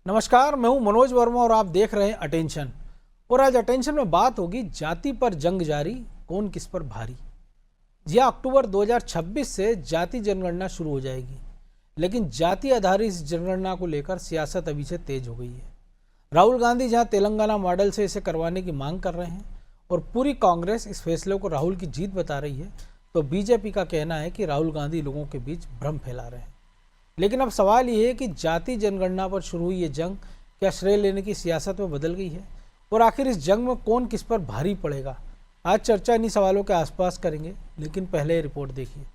नमस्कार, मैं हूं मनोज वर्मा और आप देख रहे हैं अटेंशन। और आज अटेंशन में बात होगी जाति पर जंग जारी, कौन किस पर भारी। जी हाँ, अक्टूबर 2026 से जाति जनगणना शुरू हो जाएगी, लेकिन जाति आधारित इस जनगणना को लेकर सियासत अभी से तेज हो गई है। राहुल गांधी जहां तेलंगाना मॉडल से इसे करवाने की मांग कर रहे हैं और पूरी कांग्रेस इस फैसले को राहुल की जीत बता रही है, तो बीजेपी का कहना है कि राहुल गांधी लोगों के बीच भ्रम फैला रहे हैं। लेकिन अब सवाल ये है कि जाति जनगणना पर शुरू हुई ये जंग क्या श्रेय लेने की सियासत में बदल गई है, और आखिर इस जंग में कौन किस पर भारी पड़ेगा। आज चर्चा इन्हीं सवालों के आसपास करेंगे, लेकिन पहले ये रिपोर्ट देखिए।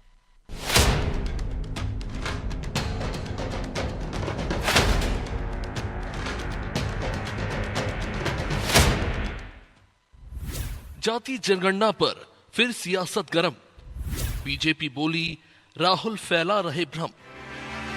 जाति जनगणना पर फिर सियासत गरम। बीजेपी बोली, राहुल फैला रहे भ्रम।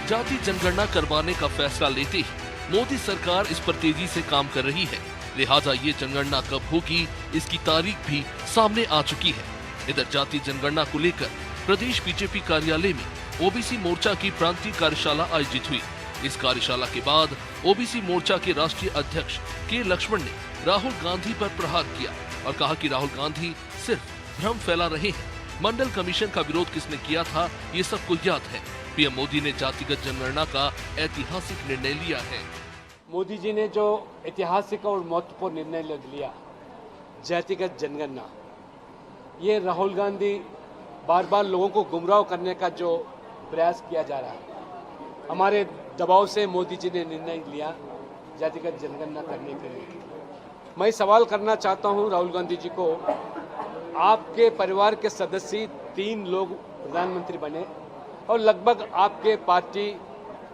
जाति जनगणना करवाने का फैसला लेते ही मोदी सरकार इस पर तेजी से काम कर रही है, लिहाजा ये जनगणना कब होगी इसकी तारीख भी सामने आ चुकी है। इधर जाति जनगणना को लेकर प्रदेश बीजेपी कार्यालय में ओबीसी मोर्चा की प्रांतीय कार्यशाला आयोजित हुई। इस कार्यशाला के बाद ओबीसी मोर्चा के राष्ट्रीय अध्यक्ष के लक्ष्मण ने राहुल गांधी पर प्रहार किया और कहा कि राहुल गांधी सिर्फ भ्रम फैला रहे हैं। मंडल कमीशन का विरोध किसने किया था, ये सबको याद है। पीएम मोदी ने जातिगत जनगणना का ऐतिहासिक निर्णय लिया है। मोदी जी ने जो ऐतिहासिक और महत्वपूर्ण निर्णय लिया, जातिगत जनगणना, ये राहुल गांधी बार बार लोगों को गुमराह करने का जो प्रयास किया जा रहा है, हमारे दबाव से मोदी जी ने निर्णय लिया जातिगत जनगणना करने के लिए। मैं सवाल करना चाहता हूं राहुल गांधी जी को, आपके परिवार के सदस्य 3 लोग प्रधानमंत्री बने और लगभग आपके पार्टी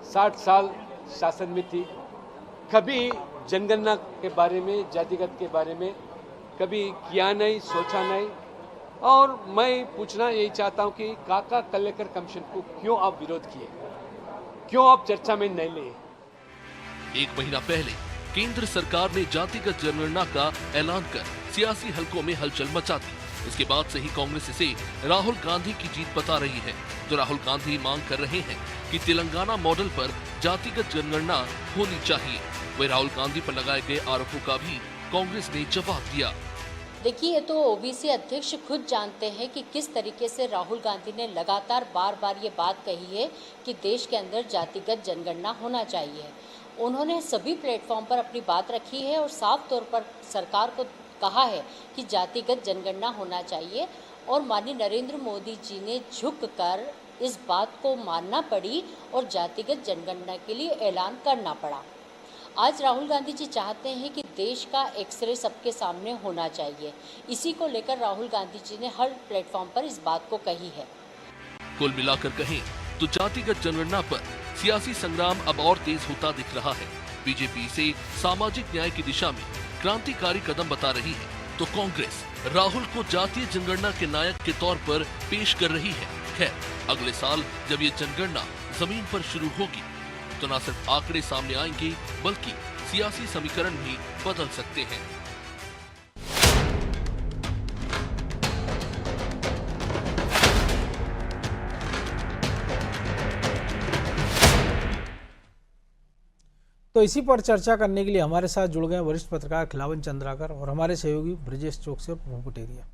60 साल शासन में थी। कभी जनगणना के बारे में, जातिगत के बारे में कभी किया नहीं, सोचा नहीं। और मैं पूछना यही चाहता हूं कि काका कलेक्टर कमीशन को क्यों आप विरोध किए, क्यों आप चर्चा में नहीं लिए। 1 महीना पहले केंद्र सरकार ने जातिगत जनगणना का ऐलान कर सियासी हलकों में हलचल मचा दी। इसके बाद से ही कांग्रेस इसे राहुल गांधी की जीत बता रही है। तो राहुल गांधी मांग कर रहे हैं कि तेलंगाना मॉडल पर जातिगत जनगणना होनी चाहिए। वही राहुल गांधी पर लगाए गए आरोपों का भी कांग्रेस ने जवाब दिया। देखिए, ये तो ओबीसी अध्यक्ष खुद जानते हैं कि किस तरीके से राहुल गांधी ने लगातार बार बार ये बात कही है कि देश के अंदर जातिगत जनगणना होना चाहिए। उन्होंने सभी प्लेटफॉर्म पर अपनी बात रखी है और साफ तौर पर सरकार को कहा है कि जातिगत जनगणना होना चाहिए, और माननीय नरेंद्र मोदी जी ने झुककर इस बात को मानना पड़ी और जातिगत जनगणना के लिए ऐलान करना पड़ा। आज राहुल गांधी जी चाहते हैं कि देश का एक्सरे सबके सामने होना चाहिए। इसी को लेकर राहुल गांधी जी ने हर प्लेटफॉर्म पर इस बात को कही है। कुल मिलाकर कहें तो जातिगत जनगणना पर सियासी संग्राम अब और तेज होता दिख रहा है। बीजेपी इसे सामाजिक न्याय की दिशा में क्रांतिकारी कदम बता रही है, तो कांग्रेस राहुल को जातीय जनगणना के नायक के तौर पर पेश कर रही है। खैर, अगले साल जब ये जनगणना जमीन पर शुरू होगी तो न सिर्फ आंकड़े सामने आएंगे, बल्कि सियासी समीकरण भी बदल सकते हैं। तो इसी पर चर्चा करने के लिए हमारे साथ जुड़ गए वरिष्ठ पत्रकार खिलावन चंद्राकर और हमारे सहयोगी ब्रजेश चौकसी और प्रभु कुटेरिया।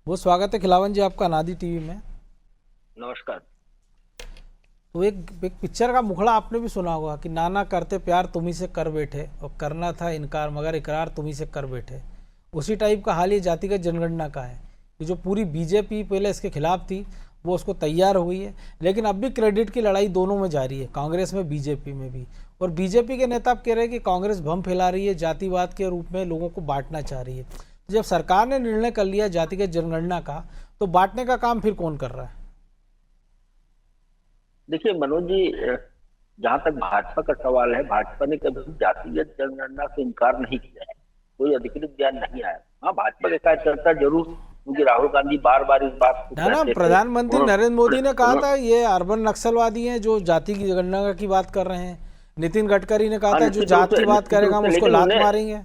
वो स्वागत है खिलावन जी आपका नादी टीवी में। नमस्कार। तो एक पिक्चर का मुखड़ा आपने भी सुना होगा कि नाना करते प्यार तुम्ही से कर बैठे और करना था इनकार मगर इकरार तुम्ही से कर बैठे। उसी टाइप का हाल ये जातिगत जनगणना का है कि जो पूरी बीजेपी पहले इसके खिलाफ थी वो उसको तैयार हुई है, लेकिन अब भी क्रेडिट की लड़ाई दोनों में जारी है, कांग्रेस में बीजेपी में भी। और बीजेपी के नेता अब कह रहे हैं कि कांग्रेस भ्रम फैला रही है, जातिवाद के रूप में लोगों को बांटना चाह रही है। जब सरकार ने निर्णय कर लिया जातिगत जनगणना का, तो बांटने का काम फिर कौन कर रहा है? देखिए मनोज जी, जहां तक भाजपा का सवाल है, भाजपा ने कभी जातिगत जनगणना से इनकार नहीं किया है, कोई अधिकृत बयान नहीं आया। हाँ, भाजपा के साथ चर्चा जरूर, क्योंकि राहुल गांधी बार बार इस बात को ना प्रधानमंत्री नरेंद्र मोदी ने कहा था ये अर्बन नक्सलवादी हैं जो जाति की जनगणना की बात कर रहे हैं। नितिन गडकरी ने कहा था जो जात की बात करेगा हम उसको लात मारेंगे।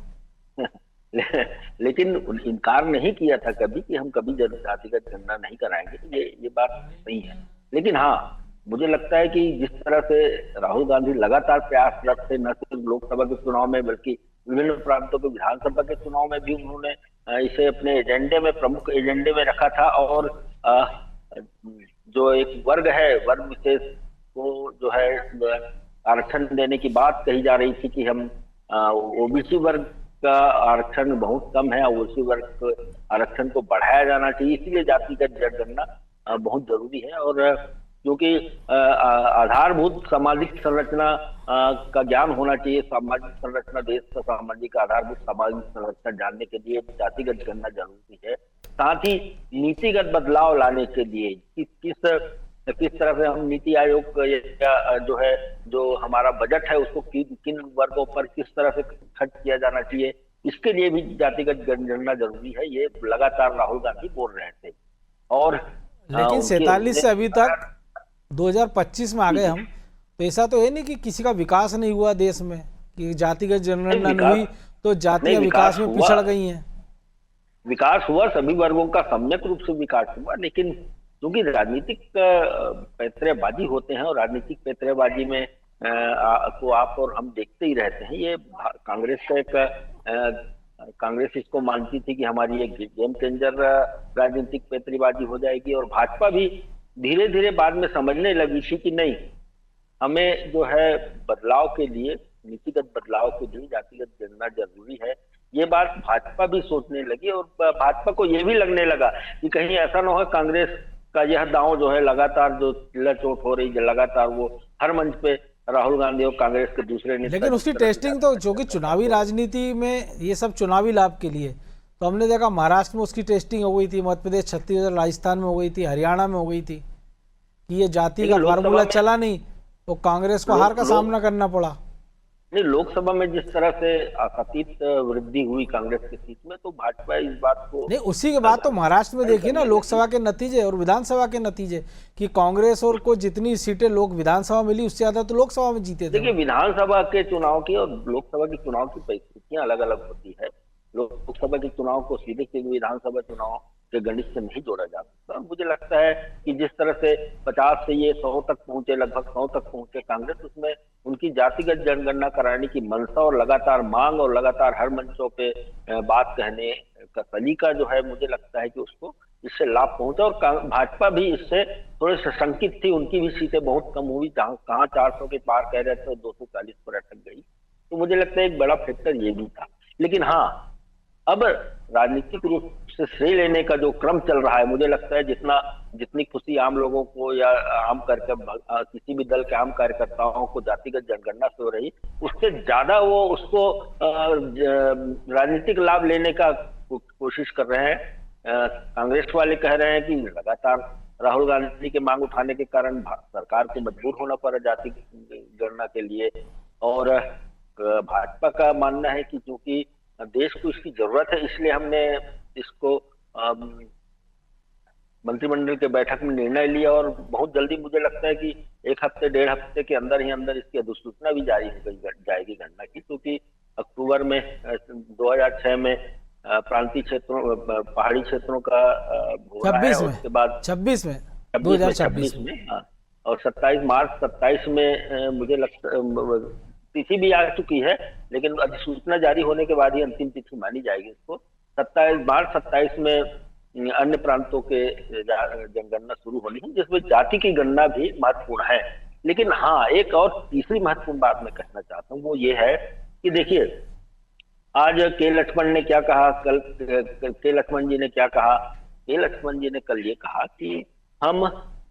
लेकिन इनकार नहीं किया था कभी कि हम कभी जातिगत जनगणना नहीं कराएंगे, ये बात नहीं है। लेकिन हाँ, मुझे लगता है कि जिस तरह से राहुल गांधी लगातार प्रयासरत थे, न सिर्फ लोकसभा के चुनाव में बल्कि विभिन्न प्रांतों के विधानसभा के चुनाव में भी उन्होंने इसे अपने एजेंडे में, प्रमुख एजेंडे में रखा था। और जो एक वर्ग है, वर्ग विशेष को जो है आरक्षण देने की बात कही जा रही थी कि हम ओबीसी वर्ग का आरक्षण बहुत कम है, ओबीसी वर्ग के आरक्षण को बढ़ाया जाना चाहिए, इसलिए जातिगत जनगणना बहुत जरूरी है। और क्योंकि आधारभूत सामाजिक संरचना का ज्ञान होना चाहिए, सामाजिक संरचना, देश का सामाजिक आधारभूत सामाजिक संरचना जानने के लिए जातिगत गणना जरूरी है। साथ ही नीतिगत बदलाव लाने के लिए किस तरह से हम नीति आयोग जो है, जो हमारा बजट है, उसको किन वर्गों पर किस तरह से खर्च किया जाना चाहिए, इसके लिए भी जातिगत जनगणना जरूरी है। ये लगातार राहुल गांधी बोल रहे थे। और लेकिन 47 से अभी तक 2025 में आ गए हम, तो ऐसा तो है नहीं कि किसी का विकास नहीं हुआ देश में, कि जातिगत जनगणना नहीं हुई तो जातियां विकास में पिछड़ गई हैं। विकास हुआ, सभी वर्गों का सम्यक रूप से विकास हुआ, लेकिन क्योंकि राजनीतिक पैंतरेबाजी होते हैं और राजनीतिक पैंतरेबाजी में को आप और हम देखते ही रहते हैं। ये कांग्रेस का एक कांग्रेस इसको मानती थी कि हमारी एक गेम चेंजर राजनीतिक पैंतरेबाजी हो जाएगी, और भाजपा भी धीरे धीरे बाद में समझने लगी थी कि नहीं, हमें जो है बदलाव के लिए, नीतिगत बदलाव के लिए जातिगत गणना जरूरी है। ये बात भाजपा भी सोचने लगी, और भाजपा को ये भी लगने लगा कि कहीं ऐसा ना हो कांग्रेस का यह दांव जो है लगातार जो चिल्ला-चोट हो रही है, लगातार वो हर मंच पे राहुल गांधी और कांग्रेस के दूसरे नेता, लेकिन उसकी टेस्टिंग तो, जो कि चुनावी राजनीति में ये सब चुनावी लाभ के लिए, तो हमने देखा महाराष्ट्र में उसकी टेस्टिंग हो गई थी, मध्य प्रदेश, छत्तीसगढ़, राजस्थान में हो गई थी, हरियाणा में हो गई थी, कि ये जाति का फार्मूला चला नहीं तो कांग्रेस को हार का सामना करना पड़ा। नहीं, लोकसभा में जिस तरह से आशातीत वृद्धि हुई कांग्रेस की सीट में, तो भाजपा इस बात को नहीं, उसी के बाद तो महाराष्ट्र में देखिए ना लोकसभा के नतीजे और विधानसभा के नतीजे, कि कांग्रेस और को जितनी सीटें लोग विधानसभा मिली उससे ज्यादा तो लोकसभा में जीते थे। देखिए, विधानसभा के चुनाव की और लोकसभा के चुनाव की परिस्थितियां अलग अलग होती है। लोकसभा के चुनाव को सीधे सीधे विधानसभा चुनाव के गणित से नहीं जोड़ा जा सकता। मुझे लगता है कि जिस तरह से 50 से ये 100 तक पहुंचे, लगभग 100 तक पहुंचे कांग्रेस, उसमें उनकी जातिगत जनगणना कराने की मंशा और लगातार मांग और लगातार हर मंचों पे बात कहने का सलीका जो है, मुझे लगता है कि उसको इससे लाभ पहुंचा। और भाजपा भी इससे थोड़े सशंकित थी, उनकी भी सीटें बहुत कम हुई, कहाँ 400 के पार कह रहे थे, 240 पर अटक गई। तो मुझे लगता है एक बड़ा फैक्टर ये भी था। लेकिन हाँ, अब राजनीतिक रूप से श्रेय लेने का जो क्रम चल रहा है, मुझे लगता है जितनी खुशी आम लोगों को या आम किसी भी दल के आम कार्यकर्ताओं को जातिगत जनगणना से हो रही, उससे ज्यादा वो उसको राजनीतिक लाभ लेने का कोशिश कर रहे हैं। कांग्रेस वाले कह रहे हैं कि लगातार राहुल गांधी के मांग उठाने के कारण सरकार को मजबूर होना पड़ा जाति गणना के लिए, और भाजपा का मानना है कि क्योंकि देश को इसकी जरूरत है, इसलिए हमने इसको मंत्रिमंडल के बैठक में निर्णय लिया, और बहुत जल्दी मुझे लगता है कि 1 हफ्ते 1.5 हफ्ते के अंदर ही अंदर इसकी अधिसूचना भी जारी हो जाएगी गणना की। क्योंकि अक्टूबर में 2006 में प्रांतीय क्षेत्रों, पहाड़ी क्षेत्रों का उसके बाद 26 में 2026 में, और 27 मार्च 27 में मुझे लगता तिथि भी आ चुकी है, लेकिन अधिसूचना जारी होने के बाद ही अंतिम तिथि मानी जाएगी इसको। 27 मार्च 27 में अन्य प्रांतों के जनगणना शुरू होनी है, जिसमें जाति की गणना भी महत्वपूर्ण है। लेकिन हाँ, एक और तीसरी महत्वपूर्ण बात मैं कहना चाहता हूँ, वो ये है कि देखिए, आज के लक्ष्मण ने क्या कहा, कल के लक्ष्मण जी ने क्या कहा। के लक्ष्मण जी ने कल ये कहा कि हम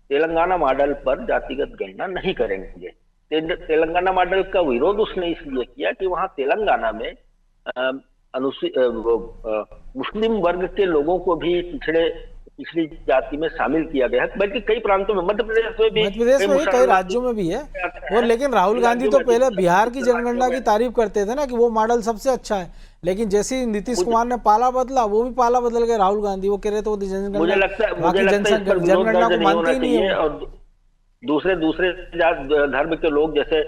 तेलंगाना मॉडल पर जातिगत गणना नहीं करेंगे। तेलंगाना मॉडल का विरोध उसने इसलिए किया कि वहां तेलंगाना में मुस्लिम वर्ग के लोगों को भी पिछड़ी जाति में शामिल किया गया है, बल्कि कई प्रांतों में, मध्य प्रदेश में भी, कई राज्यों में भी है। और लेकिन राहुल गांधी तो पहले बिहार की जनगणना की तारीफ करते थे ना, कि वो मॉडल सबसे अच्छा है, लेकिन जैसे ही नीतीश कुमार ने पाला बदला, वो भी पाला बदल गए राहुल गांधी। वो कह रहे थे वो जनगणना को मानते ही नहीं है। और दूसरे धर्म के लोग, जैसे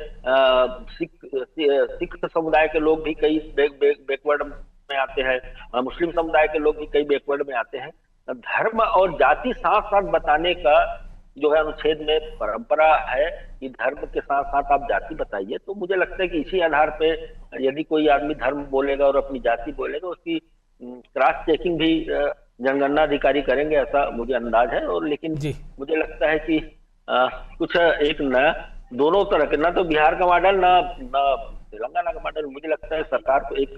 सिख समुदाय के लोग भी कई बैकवर्ड में आते हैं, मुस्लिम समुदाय के लोग भी कई बैकवर्ड में आते हैं। धर्म और जाति साथ साथ बताने का जो है अनुच्छेद में परंपरा है कि धर्म के साथ साथ आप जाति बताइए, तो मुझे लगता है कि इसी आधार पे यदि कोई आदमी धर्म बोलेगा और अपनी जाति बोलेगा, उसकी क्रॉस चेकिंग भी जनगणना अधिकारी करेंगे, ऐसा मुझे अंदाज है। और लेकिन जी। मुझे लगता है कि कुछ एक न दोनों तरह के, ना तो बिहार का मॉडल ना तेलंगाना का मॉडल, मुझे लगता है सरकार को एक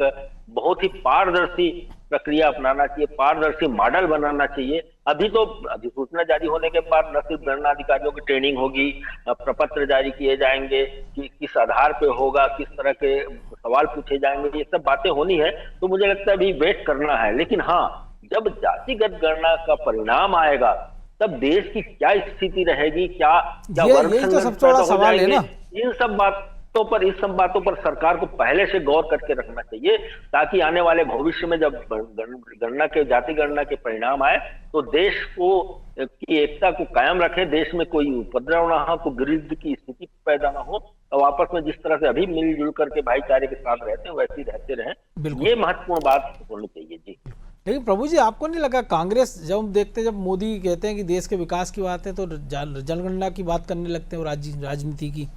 बहुत ही पारदर्शी प्रक्रिया अपनाना चाहिए, पारदर्शी मॉडल बनाना चाहिए। अभी तो अधिसूचना जारी होने के बाद न सिर्फ गणना अधिकारियों की ट्रेनिंग होगी, प्रपत्र जारी किए जाएंगे कि किस आधार पे होगा, किस तरह के सवाल पूछे जाएंगे, ये सब बातें होनी है। तो मुझे लगता है अभी वेट करना है। लेकिन हाँ, जब जातिगत गणना का परिणाम आएगा तब देश की क्या स्थिति रहेगी, क्या वर्ग यही तो संघर्ष सबसे बड़ा पैदा हो सवाल है जाएंगे, ना। इन सब बातों पर सरकार को पहले से गौर करके रखना चाहिए, ताकि आने वाले भविष्य में जब जाति गणना के परिणाम आए तो देश को की एकता को कायम रखे, देश में कोई उपद्रव ना हो, कोई गिरिध की स्थिति पैदा ना हो, और आपस में जिस तरह से अभी मिलजुल करके भाईचारे के साथ रहते हैं वैसे ही रहते रहें। ये महत्वपूर्ण बात होनी चाहिए। जी, लेकिन प्रभु जी, आपको नहीं लगा कांग्रेस, जब हम देखते हैं, जब मोदी कहते हैं कि देश के विकास की बात है तो जनगणना की बात करने लगते हैं, राजनीति की।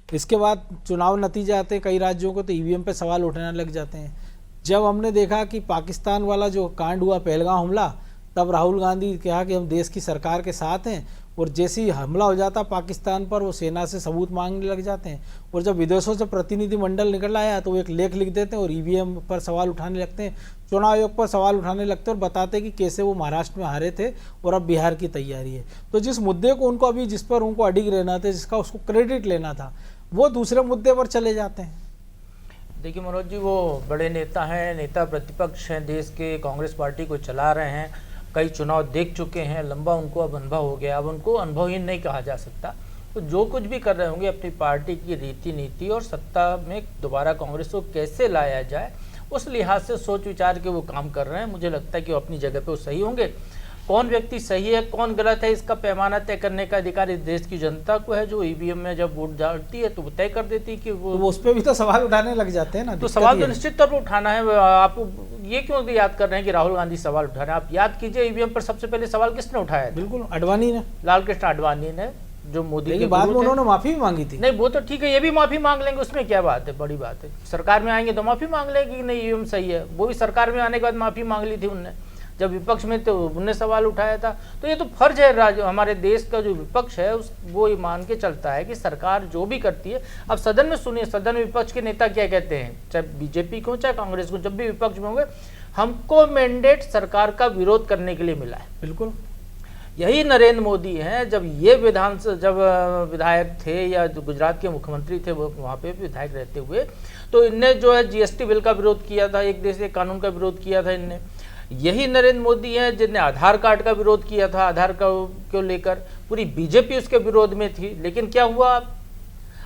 इसके बाद चुनाव नतीजे आते हैं कई राज्यों को तो ईवीएम पे सवाल उठाने लग जाते हैं। जब हमने देखा कि पाकिस्तान वाला जो कांड हुआ, पहलगाम हमला, तब राहुल गांधी कहा कि हम देश की सरकार के साथ हैं, और जैसे ही हमला हो जाता पाकिस्तान पर, वो सेना से सबूत मांगने लग जाते हैं। और जब विदेशों से प्रतिनिधिमंडल निकल आया तो वो एक लेख लिख देते हैं और ईवीएम पर सवाल उठाने लगते हैं, चुनाव आयोग पर सवाल उठाने लगते हैं, और बताते हैं कि कैसे वो महाराष्ट्र में हारे थे और अब बिहार की तैयारी है। तो जिस मुद्दे को उनको अभी, जिस पर उनको अडिग रहना था, जिसका उसको क्रेडिट लेना था, वो दूसरे मुद्दे पर चले जाते हैं। देखिए मनोज जी, वो बड़े नेता हैं, नेता प्रतिपक्ष हैं, देश के कांग्रेस पार्टी को चला रहे हैं, कई चुनाव देख चुके हैं, लंबा उनको अब अनुभव हो गया। अब उनको अनुभवहीन नहीं कहा जा सकता। तो जो कुछ भी कर रहे होंगे अपनी पार्टी की रीति नीति और सत्ता में दोबारा कांग्रेस को कैसे लाया जाए, उस लिहाज से सोच विचार के वो काम कर रहे हैं। मुझे लगता है कि वो अपनी जगह पे वो सही होंगे। कौन व्यक्ति सही है कौन गलत है, इसका पैमाना तय करने का अधिकार इस देश की जनता को है, जो ईवीएम में जब वोट डालती है तो वो तय कर देती है कि वो तो उस पर भी तो सवाल उठाने लग जाते हैं ना। तो सवाल तो निश्चित तौर पर उठाना है। आप ये क्यों याद कर रहे हैं कि राहुल गांधी सवाल उठा रहे हैं? आप याद कीजिए, ईवीएम पर सबसे पहले सवाल किसने उठाया था? बिल्कुल अडवाणी ने, लाल कृष्ण आडवाणी ने, जो मोदी के बाद में उन्होंने माफी भी मांगी थी। नहीं, वो तो ठीक है, ये भी माफी मांग लेंगे, उसमें क्या बात है, बड़ी बात है। सरकार में आएंगे तो माफी मांग लेंगे कि नहीं ईवीएम सही है। वो भी सरकार में आने के बाद माफी मांग ली थी उनने, जब विपक्ष में तो उन्होंने सवाल उठाया था। तो ये तो फर्ज है हमारे देश का जो विपक्ष है वो ये मान के चलता है कि सरकार जो भी करती है। अब सदन में सुनिए, सदन में विपक्ष के नेता क्या कहते हैं, चाहे बीजेपी को चाहे कांग्रेस को, जब भी विपक्ष में होंगे, हमको मैंडेट सरकार का विरोध करने के लिए मिला है। बिल्कुल यही नरेंद्र मोदी हैं। जब ये जब विधायक थे या जो गुजरात के मुख्यमंत्री थे, वो वहाँ पे विधायक रहते हुए, तो इनने जो है जीएसटी बिल का विरोध किया था, एक देश एक कानून का विरोध किया था इनने। यही नरेंद्र मोदी हैं जिनने आधार कार्ड का विरोध किया था, आधार को लेकर पूरी बीजेपी उसके विरोध में थी। लेकिन क्या हुआ,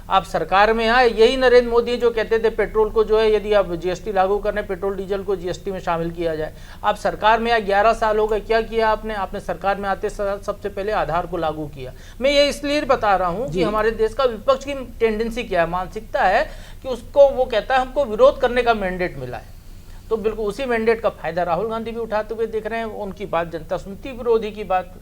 आप सरकार में आए, यही नरेंद्र मोदी जो कहते थे पेट्रोल को जो है यदि आप जीएसटी लागू करने, पेट्रोल डीजल को जीएसटी में शामिल किया जाए। आप सरकार में आए, 11 साल हो गए, क्या किया आपने सरकार में आते सबसे पहले आधार को लागू किया। मैं ये इसलिए बता रहा हूँ कि हमारे देश का विपक्ष की टेंडेंसी क्या है, मानसिकता है कि उसको वो कहता है हमको विरोध करने का मैंडेट मिला है। तो बिल्कुल उसी मैंडेट का फायदा राहुल गांधी भी उठाते हुए दिख रहे हैं। उनकी बात जनता सुनती, विरोधी की बात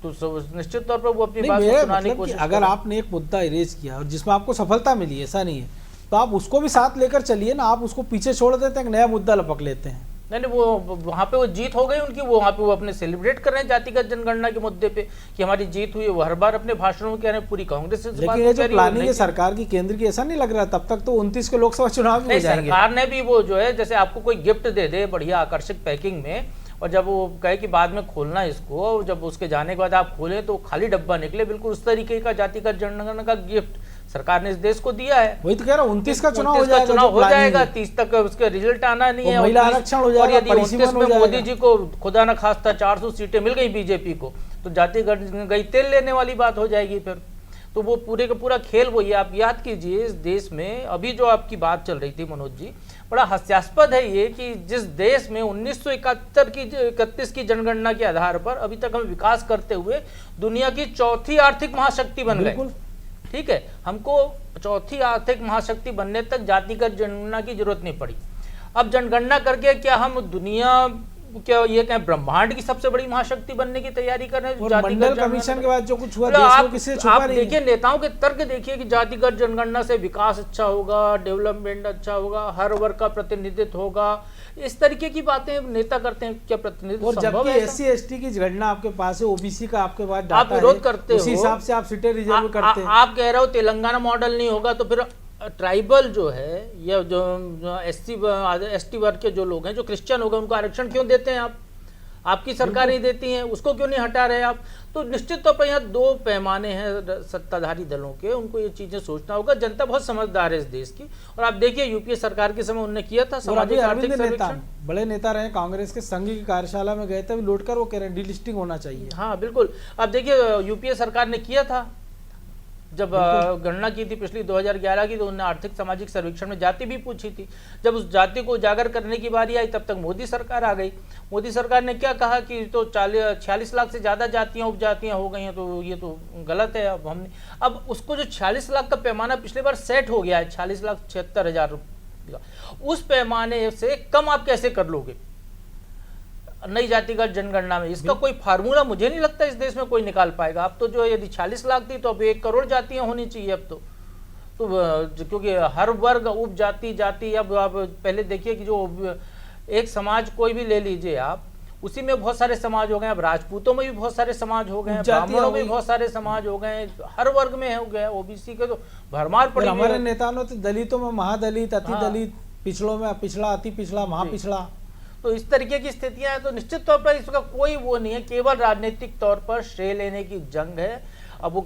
तो निश्चित तौर पर वो अपनी बात को सुनाने की कोशिश। अगर आपने एक मुद्दा इरेज किया और जिसमें आपको सफलता मिली, ऐसा नहीं है, तो आप उसको भी साथ लेकर चलिए ना। आप उसको पीछे छोड़ देते हैं, एक नया मुद्दा लपक लेते हैं। नहीं, वो वहाँ पे वो जीत हो गई उनकी, वो वहाँ पे वो अपने सेलिब्रेट कर रहे हैं जातिगत जनगणना के मुद्दे पे कि हमारी जीत हुई है। वो हर बार अपने भाषणों में कह रहे हैं पूरी कांग्रेस से। लेकिन ये जो प्लानिंग है सरकार की केंद्र की, ऐसा नहीं लग रहा तब तक तो 29 के लोकसभा चुनाव में हो जाएंगे। सरकार ने भी वो जो है जैसे आपको कोई गिफ्ट दे दे बढ़िया आकर्षक पैकिंग में, और जब वो कहे कि बाद में खोलना इसको, और जब उसके जाने के बाद आप खोलें तो खाली डब्बा निकले, बिल्कुल उस तरीके का जातिगत जनगणना का गिफ्ट सरकार ने इस देश को दिया है। वही तो कह रहा हूँ, 29 का चुनाव हो जाएगा, 30 तक उसका रिजल्ट आना नहीं है, महिला आरक्षण हो जाएगा, और यदि 29 में मोदी जी को खुदा न खास्ता 400 सीटें मिल गई बीजेपी को, तो जातिगत गई तेल लेने वाली बात हो जाएगी फिर। तो वो पूरे का पूरा खेल वही। आप याद कीजिए, इस देश में अभी जो आपकी बात चल रही थी मनोज जी, बड़ा हास्यास्पद है ये कि जिस देश में 1931 की जनगणना के आधार पर अभी तक हम विकास करते हुए दुनिया की चौथी आर्थिक महाशक्ति बन गए। ठीक है, हमको चौथी आर्थिक महाशक्ति बनने तक जातिगत जनगणना की जरूरत नहीं पड़ी। अब जनगणना करके क्या हम दुनिया क्या ये क्या ब्रह्मांड की सबसे बड़ी महाशक्ति बनने की तैयारी कर रहे हैं? और जातिगत मंडल जनगणना कमीशन के बाद जो कुछ हुआ मतलब देश में किसी से छुपा आप नहीं है। देखिए नेताओं के तर्क देखिए कि जातिगत जनगणना से विकास अच्छा होगा, डेवलपमेंट अच्छा होगा, हर वर्ग का प्रतिनिधित्व होगा, इस तरीके की बातें नेता करते हैं। क्या प्रतिनिधित्व और संभव जबकि है ऐसा? SC/ST की गणना आपके पास है, ओबीसी का आपके पास आप डाटा विरोध है, करते उसी हो, हिसाब से आप सीटें रिजर्व करते हैं। आप कह रहे हो तेलंगाना मॉडल नहीं होगा, तो फिर ट्राइबल जो है या जो ST वर्ग के जो लोग हैं, जो क्रिश्चियन हो गए, उनको आरक्षण क्यों देते हैं आप? आपकी सरकार ही देती है, उसको क्यों नहीं हटा रहे आप? तो निश्चित तौर पर यहाँ दो पैमाने हैं सत्ताधारी दलों के, उनको ये चीजें सोचना होगा। जनता बहुत समझदार है इस देश की, और आप देखिए यूपीए सरकार के समय उन्होंने किया था और अभी सामाजिक आर्थिक अरविंद नेता, सर्वेक्षण। बड़े नेता रहे कांग्रेस के, संघ की कार्यशाला में गए थे, अभी लौटकर वो कह रहे हैं डिलिस्टिंग होना चाहिए। हाँ बिल्कुल, आप देखिए यूपीए सरकार ने किया था, जब गणना की थी पिछली 2011 की, तो उन्होंने आर्थिक सामाजिक सर्वेक्षण में जाति भी पूछी थी। जब उस जाति को उजागर करने की बारी आई, तब तक मोदी सरकार आ गई। मोदी सरकार ने क्या कहा कि तो 46 लाख से ज्यादा जातियां उपजातियां हो गई हैं, तो ये तो गलत है। अब उसको जो 46 लाख का पैमाना पिछले बार सेट हो गया है, 46,76,000 उस पैमाने से कम आप कैसे कर लोगे नई जातिगत जनगणना में? इसका कोई फार्मूला मुझे नहीं लगता इस देश में कोई निकाल पाएगा। अब तो जो यदि 40 लाख थी, तो अब 1 करोड़ जातियां होनी चाहिए अब तो क्योंकि हर वर्ग उप जाति जाति, अब आप पहले देखिए कि जो एक समाज कोई भी ले लीजिए आप, उसी में बहुत सारे समाज हो गए। अब राजपूतों में भी बहुत सारे समाज हो गए हैं, ब्राह्मणों में भी बहुत सारे समाज हो गए, हर वर्ग में हो गया। ओबीसी के तो भरमार पड़ी हुई है। हमारे नेताओं ने तो दलितों में महादलित, अति दलित, पिछड़ों में पिछड़ा, अति पिछड़ा, महापिछड़ा, तो इस तरीके की स्थितियां हैं। तो निश्चित तौर पर इसका कोई वो नहीं है, केवल राजनीतिक तौर पर श्रेय लेने की जंग है। अब वो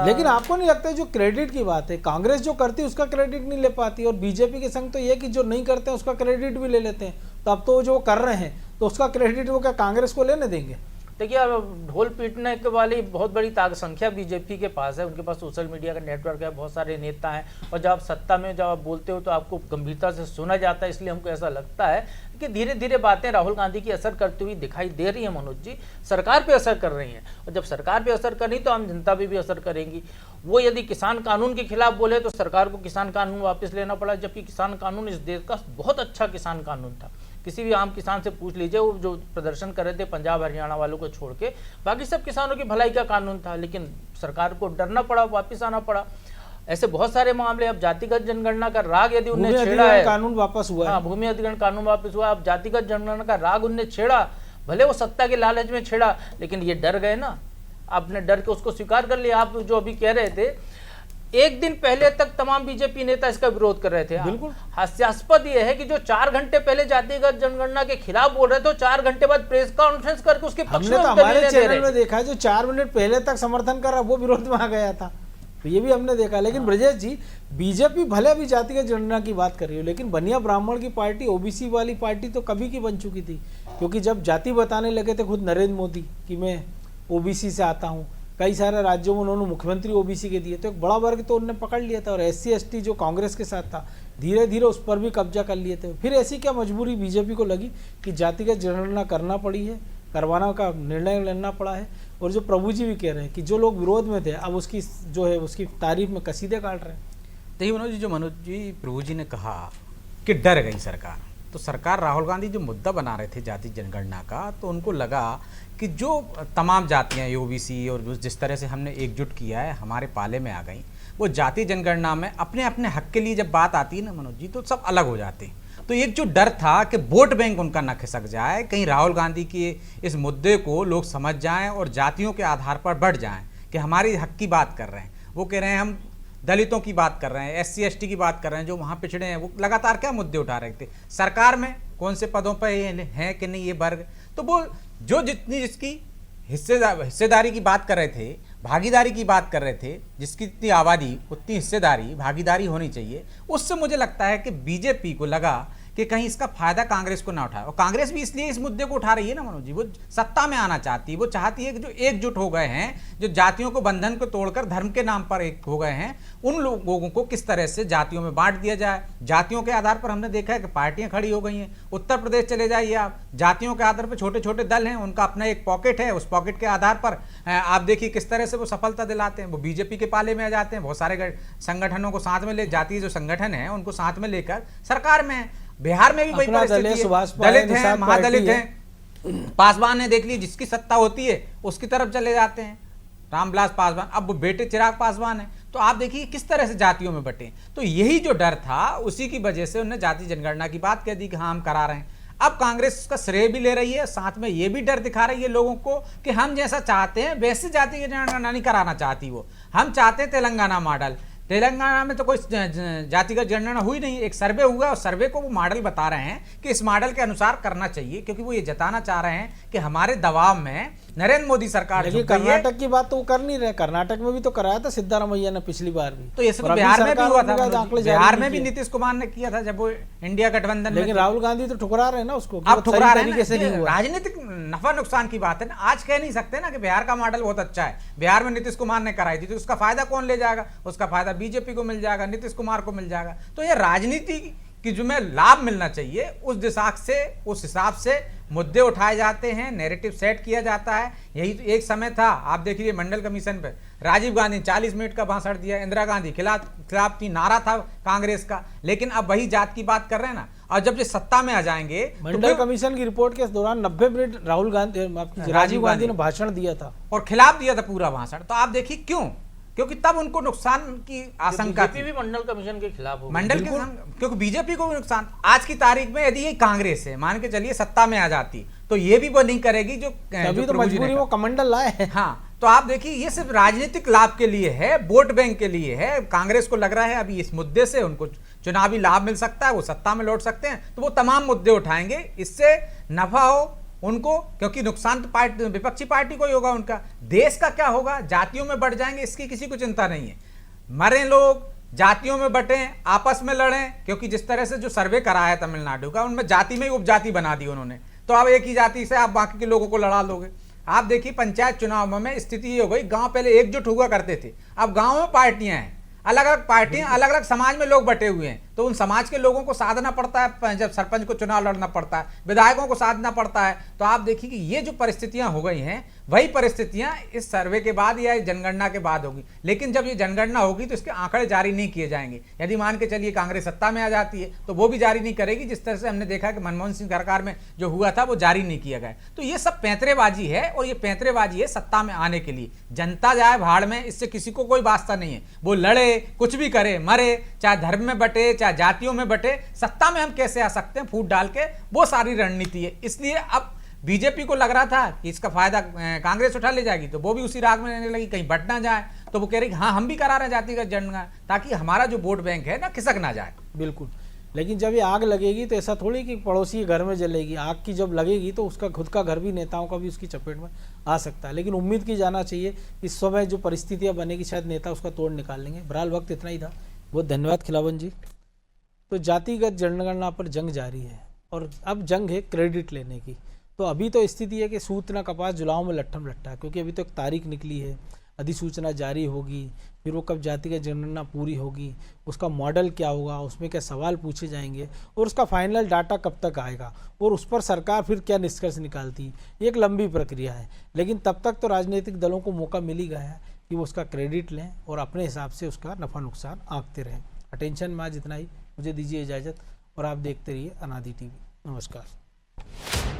लेकिन आपको नहीं लगता है जो क्रेडिट की बात है, कांग्रेस जो करती है उसका क्रेडिट नहीं ले पाती, और बीजेपी के संग तो ये कि जो नहीं करते हैं उसका क्रेडिट भी ले लेते हैं। तो अब तो जो कर रहे हैं तो उसका क्रेडिट वो क्या कांग्रेस को लेने देंगे? देखिए, अब ढोल पीटने के वाली बहुत बड़ी संख्या बीजेपी के पास है। उनके पास सोशल मीडिया का नेटवर्क है, बहुत सारे नेता हैं, और जब आप सत्ता में जब आप बोलते हो तो आपको गंभीरता से सुना जाता है। इसलिए हमको ऐसा लगता है कि धीरे धीरे बातें राहुल गांधी की असर करती हुई दिखाई दे रही है। मनोज जी, सरकार पे असर कर रही हैं, और जब सरकार पे असर कर रही तो आम जनता पे भी असर करेंगी। वो यदि किसान कानून के खिलाफ बोले तो सरकार को किसान कानून वापस लेना पड़ा, जबकि किसान कानून इस देश का बहुत अच्छा किसान कानून था। किसी भी आम किसान से पूछ लीजिए, वो जो प्रदर्शन कर रहे थे पंजाब हरियाणा वालों को छोड़ के, बाकी सब किसानों की भलाई का कानून था, लेकिन सरकार को डरना पड़ा, वापस आना पड़ा। ऐसे बहुत सारे मामले। अब जातिगत जनगणना का राग यदि उन्हें छेड़ा है, कानून वापस हुआ है, हाँ, भूमि अधिग्रहण कानून वापस हुआ। अब जातिगत जनगणना का राग उन्हें छेड़ा, भले वो सत्ता के लालच में छेड़ा, लेकिन ये डर गए ना, आपने डर के उसको स्वीकार कर लिया। आप जो अभी कह रहे थे, एक दिन पहले तक तमाम बीजेपी नेता इसका विरोध कर रहे थे। बिल्कुल हास्यास्पद यह है कि जो 4 घंटे पहले जातिगत जनगणना के खिलाफ बोल रहे थे, 4 घंटे बाद प्रेस कॉन्फ्रेंस करके उसके पक्ष हमने में तो दलीलें हमारे दे चैनल रहे में थे। देखा है, जो 4 मिनट पहले तक समर्थन कर रहा वो विरोध में आ गया था, तो ये भी हमने देखा। लेकिन ब्रजेश जी, बीजेपी भले भी जातिगत जनगणना की बात कर रही हो, लेकिन बनिया ब्राह्मण की पार्टी, ओबीसी वाली पार्टी तो कभी की बन चुकी थी। क्योंकि जब जाति बताने लगे थे खुद नरेंद्र मोदी कि मैं ओबीसी से आता हूँ, कई सारे राज्यों में उन्होंने मुख्यमंत्री ओबीसी के दिए, तो एक बड़ा वर्ग तो उन्होंने पकड़ लिया था। और SC/ST जो कांग्रेस के साथ था, धीरे धीरे उस पर भी कब्जा कर लिए थे। फिर ऐसी क्या मजबूरी बीजेपी को लगी कि जातिगत जनगणना करना पड़ी है, करवाना का निर्णय लेना पड़ा है। और जो प्रभु जी भी कह रहे हैं कि जो लोग विरोध में थे, अब उसकी जो है उसकी तारीफ में कसीदे काट रहे हैं। देखिए मनोज जी, जो मनोज जी प्रभु जी ने कहा कि डर गई सरकार, तो सरकार राहुल गांधी जो मुद्दा बना रहे थे जाति जनगणना का, तो उनको लगा कि जो तमाम जातियां ओबीसी और जिस तरह से हमने एकजुट किया है हमारे पाले में आ गई, वो जाति जनगणना में अपने अपने हक के लिए जब बात आती है ना मनोज जी, तो सब अलग हो जाते हैं। तो एक जो डर था कि वोट बैंक उनका न खिसक जाए, कहीं राहुल गांधी के इस मुद्दे को लोग समझ जाएं और जातियों के आधार पर बढ़ जाएं कि हमारी हक की बात कर रहे हैं। वो कह रहे हैं हम दलितों की बात कर रहे हैं, SC/ST की बात कर रहे हैं, जो वहाँ पिछड़े हैं। वो लगातार क्या मुद्दे उठा रहे थे, सरकार में कौन से पदों पर हैं कि नहीं ये वर्ग, तो वो जो जितनी जिसकी हिस्सेदारी की बात कर रहे थे, भागीदारी की बात कर रहे थे, जिसकी इतनी आबादी उतनी हिस्सेदारी भागीदारी होनी चाहिए, उससे मुझे लगता है कि बीजेपी को लगा कि कहीं इसका फायदा कांग्रेस को ना उठाए। और कांग्रेस भी इसलिए इस मुद्दे को उठा रही है ना मनोज जी, वो सत्ता में आना चाहती है। वो चाहती है कि जो एकजुट हो गए हैं, जो जातियों को बंधन को तोड़कर धर्म के नाम पर एक हो गए हैं, उन लोगों को किस तरह से जातियों में बांट दिया जाए। जातियों के आधार पर हमने देखा है कि पार्टियां खड़ी हो गई हैं। उत्तर प्रदेश चले जाइए आप, जातियों के आधार पर छोटे छोटे दल हैं, उनका अपना एक पॉकेट है, उस पॉकेट के आधार पर आप देखिए किस तरह से वो सफलता दिलाते हैं। वो बीजेपी के पाले में आ जाते हैं, बहुत सारे संगठनों को साथ में ले, जातीय जो संगठन है उनको साथ में लेकर सरकार में बिहार में भी वही अपना दल है, परिस्थिति सुभाष है। पाल है, दलित हैं, निषाद महादलित पार्टी है। हैं, पासवान है, देख लीजिए जिसकी सत्ता होती है उसकी तरफ चले जाते हैं। रामविलास पासवान, अब वो बेटे चिराग पासवान है, तो आप देखिए किस तरह से जातियों में बटे। तो यही जो डर था उसी की वजह से उन्होंने जाति जनगणना की बात कह दी कि हाँ हम करा रहे हैं। अब कांग्रेस उसका श्रेय भी ले रही है, साथ में ये भी डर दिखा रही है लोगों को कि हम जैसा चाहते हैं वैसे जाति जनगणना नहीं कराना चाहती वो। हम चाहते हैं तेलंगाना मॉडल। तेलंगाना में तो कोई जातिगत जनगणना हुई नहीं, एक सर्वे हुआ और सर्वे को वो मॉडल बता रहे हैं कि इस मॉडल के अनुसार करना चाहिए, क्योंकि वो ये जताना चाह रहे हैं कि हमारे दबाव में नरेंद्र मोदी सरकार लेकिन झुक गई है। कर्नाटक की बात तो वो कर नहीं रहे। कर्नाटक में भी तो कराया था सिद्धारमैया ने पिछली बार भी। तो ऐसे और तो अभी बिहार में भी सरकार हुआ ने था कहा मनोज आंकड़े जी। जारी बिहार नहीं में भी किए। नीतीश कुमार ने किया था जब वो इंडिया गठबंधन में लेकिन थे। राहुल गांधी तो ठुकरा रहे हैं ना उसको कि अब वो ठुकरा सही रहे हैं तरीके से ना, नहीं ये हुआ। राजनीतिक नफा नुकसान की बात है ना। आज कह नहीं सकते ना कि बिहार का मॉडल बहुत अच्छा है, बिहार में नीतीश कुमार ने कराई थी, तो उसका फायदा कौन ले जाएगा? उसका फायदा बीजेपी को मिल जाएगा, नीतीश कुमार को मिल जाएगा। तो ये राजनीति की जो में लाभ मिलना चाहिए उस दिशा से, उस हिसाब से मुद्दे उठाए जाते हैं, नैरेटिव सेट किया जाता है। यही तो एक समय था, आप देख लीजिए मंडल कमीशन पे राजीव गांधी ने 40 मिनट का भाषण दिया, इंदिरा गांधी खिलाफ थी, नारा था कांग्रेस का। लेकिन अब वही जात की बात कर रहे हैं ना, और जब ये सत्ता में आ जाएंगे तो मंडल फिर कमीशन की रिपोर्ट के दौरान 90 मिनट राहुल गांधी राजीव गांधी ने भाषण दिया था और खिलाफ दिया था पूरा भाषण। तो आप देखिए क्यों, क्योंकि तब उनको नुकसान की आशंका थी। बीजेपी भी मंडल कमीशन के खिलाफ हो। मंडल के क्योंकि बीजेपी को भी नुकसान। आज की तारीख में यदि ये कांग्रेस है, मान के चलिए सत्ता में आ जाती, तो ये भी वो नहीं करेगी जो तभी तो प्रभु जी ने मजबूरी कहा। वो कमंडल लाए हैं। हाँ, तो आप देखिए ये सिर्फ राजनीतिक लाभ के लिए है, वोट बैंक के लिए है। कांग्रेस को लग रहा है अभी इस मुद्दे से उनको चुनावी लाभ मिल सकता है, वो सत्ता में लौट सकते हैं, तो वो तमाम मुद्दे उठाएंगे, इससे नफा हो उनको, क्योंकि नुकसान तो पार्टी, विपक्षी पार्टी को ही होगा उनका। देश का क्या होगा? जातियों में बढ़ जाएंगे, इसकी किसी को चिंता नहीं है। मरे लोग, जातियों में बटें, आपस में लड़ें, क्योंकि जिस तरह से जो सर्वे कराया है तमिलनाडु का, उनमें जाति में ही उपजाति बना दी उन्होंने। तो अब एक ही जाति से आप बाकी के लोगों को लड़ा लोगे। आप देखिए पंचायत चुनाव में स्थिति ये हो गई, गांव पहले एकजुट हुआ करते थे, अब गांव में पार्टियां हैं, अलग अलग पार्टियां, अलग अलग समाज में लोग बटे हुए हैं। तो उन समाज के लोगों को साधना पड़ता है, जब सरपंच को चुनाव लड़ना पड़ता है, विधायकों को साधना पड़ता है। तो आप देखिए कि ये जो परिस्थितियां हो गई हैं, वही परिस्थितियां इस सर्वे के बाद या जनगणना के बाद होगी। लेकिन जब ये जनगणना होगी तो इसके आंकड़े जारी नहीं किए जाएंगे। यदि मान के चलिए कांग्रेस सत्ता में आ जाती है तो वो भी जारी नहीं करेगी, जिस तरह से हमने देखा कि मनमोहन सिंह सरकार में जो हुआ था वो जारी नहीं किया गया। तो ये सब पैंतरेबाजी है, और ये पैंतरेबाजी है सत्ता में आने के लिए। जनता जाए भाड़ में, इससे किसी को कोई वास्ता नहीं है। वो लड़े, कुछ भी करे, मरे, चाहे धर्म में बटे, चाहे जातियों में बटे, सत्ता में हम कैसे आ सकते हैं फूट डाल के, वो सारी रणनीति है। इसलिए अब बीजेपी को लग रहा था कि इसका फायदा कांग्रेस उठा ले जाएगी, तो वो भी उसी राग में रहने लगी, कहीं बट ना जाए। तो वो कह रही हाँ हम भी करा रहे हैं जातिगत जनगणना, ताकि हमारा जो वोट बैंक है ना खिसक ना जाए। बिल्कुल, लेकिन जब ये आग लगेगी तो ऐसा थोड़ी कि पड़ोसी के घर में जलेगी। आग की जब लगेगी तो उसका खुद का घर भी, नेताओं का भी उसकी चपेट में आ सकता है। लेकिन उम्मीद की जाना चाहिए इस समय जो परिस्थितियां बनेगी शायद नेता उसका तोड़ निकाल लेंगे। बहरहाल वक्त इतना ही था। बहुत धन्यवाद खिलावन जी। तो जातिगत जनगणना पर जंग जारी है, और अब जंग है क्रेडिट लेने की। तो अभी तो स्थिति है कि सूत न कपास जुलाओं में लट्ठम लट्ठा, क्योंकि अभी तो एक तारीख निकली है, अधिसूचना जारी होगी, फिर वो कब जातिगत जनगणना पूरी होगी, उसका मॉडल क्या होगा, उसमें क्या सवाल पूछे जाएंगे, और उसका फाइनल डाटा कब तक आएगा, और उस पर सरकार फिर क्या निष्कर्ष निकालती है। एक लंबी प्रक्रिया है, लेकिन तब तक तो राजनीतिक दलों को मौका मिल ही गया है कि वो उसका क्रेडिट लें और अपने हिसाब से उसका नफा नुकसान आंकते रहें। अटेंशन में आज इतना ही। मुझे दीजिए इजाज़त, और आप देखते रहिए अनादि टीवी। नमस्कार।